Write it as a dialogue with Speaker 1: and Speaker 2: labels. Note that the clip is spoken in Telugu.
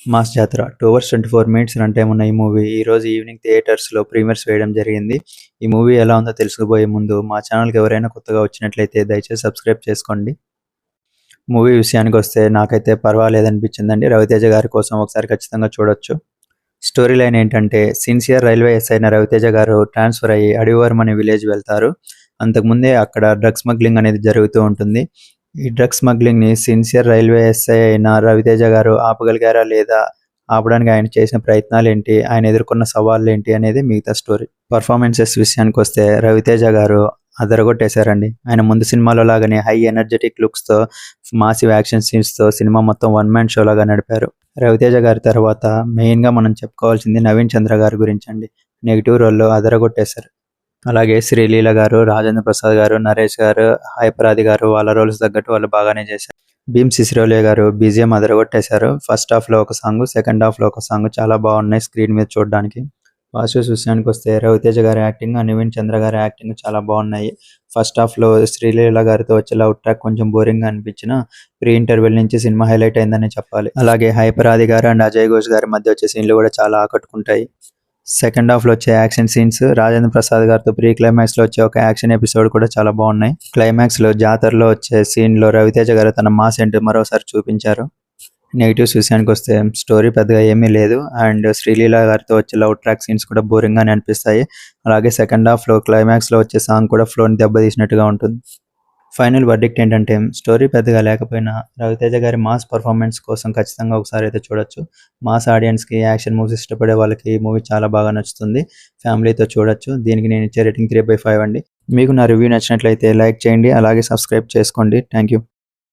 Speaker 1: మాస్ జాతర 2 అవర్స్ 24 మినిట్స్ రన్ టైమ్ ఉన్న ఈ మూవీ ఈరోజు ఈవినింగ్ థియేటర్స్‌లో ప్రీమియర్స్ వేయడం జరిగింది. ఈ మూవీ ఎలా ఉందో తెలుసుకోబోయే ముందు మా ఛానల్‌కి ఎవరైనా కొత్తగా వచ్చినట్లయితే దయచేసి సబ్స్క్రైబ్ చేసుకోండి. మూవీ విషయానికొస్తే నాకైతే పర్వాలేదనిపించిందండి. రవితేజ గారి కోసం ఒకసారి ఖచ్చితంగా చూడొచ్చు. స్టోరీ లైన్ ఏంటంటే సిన్సియర్ రైల్వే ఎస్ఐ అయిన రవితేజ గారు ట్రాన్స్‌ఫర్ అయ్యి అడవివరం అనే విలేజ్ వెళ్తారు. అంతకుముందే అక్కడ డ్రగ్ స్మగ్లింగ్ అనేది జరుగుతూ ఉంటుంది. ఈ డ్రగ్ స్మగ్లింగ్‌ని సిన్సియర్ రైల్వే ఎస్ఐ అయిన రవితేజ గారు ఆపగలిగారా లేదా? ఆపడానికి ఆయన చేసిన ప్రయత్నాలేంటి? ఆయన ఎదుర్కొన్న సవాళ్ళేంటి? అనేది మిగతా స్టోరీ. పర్ఫార్మెన్సెస్ విషయానికొస్తే రవితేజ గారు అదరగొట్టేశారండి. ఆయన ముందు సినిమాలో లాగానే హై ఎనర్జెటిక్ లుక్స్‌తో, మాసివ్ యాక్షన్ సీన్స్‌తో సినిమా మొత్తం వన్ మ్యాన్ షో లాగా నడిపారు. రవితేజ గారి తర్వాత మెయిన్‌గా మనం చెప్పుకోవాల్సింది నవీన్ చంద్ర గారి గురించండి. నెగెటివ్ రోల్‌లో అదరగొట్టేశారు. అలాగే శ్రీలీల గారు, రాజేంద్ర ప్రసాద్ గారు, నరేష్ గారు, హైపరాది గారు వాళ్ళ రోల్స్ తగ్గట్టు వాళ్ళు బాగానే చేశారు. భీమ్ సిసిరోలియా గారు బీజీఎం అదరగొట్టేశారు. ఫస్ట్ హాఫ్‌లో ఒక సాంగ్, సెకండ్ హాఫ్‌లో ఒక సాంగ్ చాలా బాగున్నాయి స్క్రీన్ మీద చూడడానికి. పాజిటివ్స్ విషయానికొస్తే రవితేజ గారి యాక్టింగ్, నవీన్ చంద్ర గారి యాక్టింగ్ చాలా బాగున్నాయి. ఫస్ట్ హాఫ్‌లో శ్రీలీల గారితో వచ్చే లవ్ ట్రాక్ కొంచెం బోరింగ్‌గా అనిపించినా ప్రీ ఇంటర్వెల్ నుంచి సినిమా హైలైట్ అయిందనే చెప్పాలి. అలాగే హైపరాది గారు అండ్ అజయ్ ఘోష్ గారి మధ్య వచ్చే సీన్లు కూడా చాలా ఆకట్టుకుంటాయి. సెకండ్ హాఫ్‌లో వచ్చే యాక్షన్ సీన్స్, రాజేంద్ర ప్రసాద్ గారితో ప్రీ క్లైమాక్స్‌లో వచ్చే ఒక యాక్షన్ ఎపిసోడ్ కూడా చాలా బాగున్నాయి. క్లైమాక్స్‌లో జాతరలో వచ్చే సీన్‌లో రవితేజ గారు తన మాస్ ఏంటో మరోసారి చూపించారు. నెగెటివ్స్ విషయానికొస్తే స్టోరీ పెద్దగా ఏమీ లేదు అండ్ శ్రీలీల గారితో వచ్చే లవ్ ట్రాక్ సీన్స్ కూడా బోరింగ్‌గానే అనిపిస్తాయి. అలాగే సెకండ్ హాఫ్‌లో క్లైమాక్స్‌లో వచ్చే సాంగ్ కూడా ఫ్లోని దెబ్బతీసినట్టుగా ఉంటుంది. ఫైనల్ వర్డిక్ట్ ఏంటంటే స్టోరీ పెద్దగా లేకపోయినా రవితేజ గారి మాస్ పర్ఫార్మెన్స్ కోసం ఖచ్చితంగా ఒకసారి అయితే చూడొచ్చు. మాస్ ఆడియన్స్‌కి, యాక్షన్ మూవీస్ ఇష్టపడే వాళ్ళకి ఈ మూవీ చాలా బాగా నచ్చుతుంది. ఫ్యామిలీతో చూడొచ్చు. దీనికి నేను ఇచ్చే రేటింగ్ 3/5 అండి. మీకు నా రివ్యూ నచ్చినట్లయితే లైక్ చేయండి. అలాగే సబ్స్క్రైబ్ చేసుకోండి. Thank you.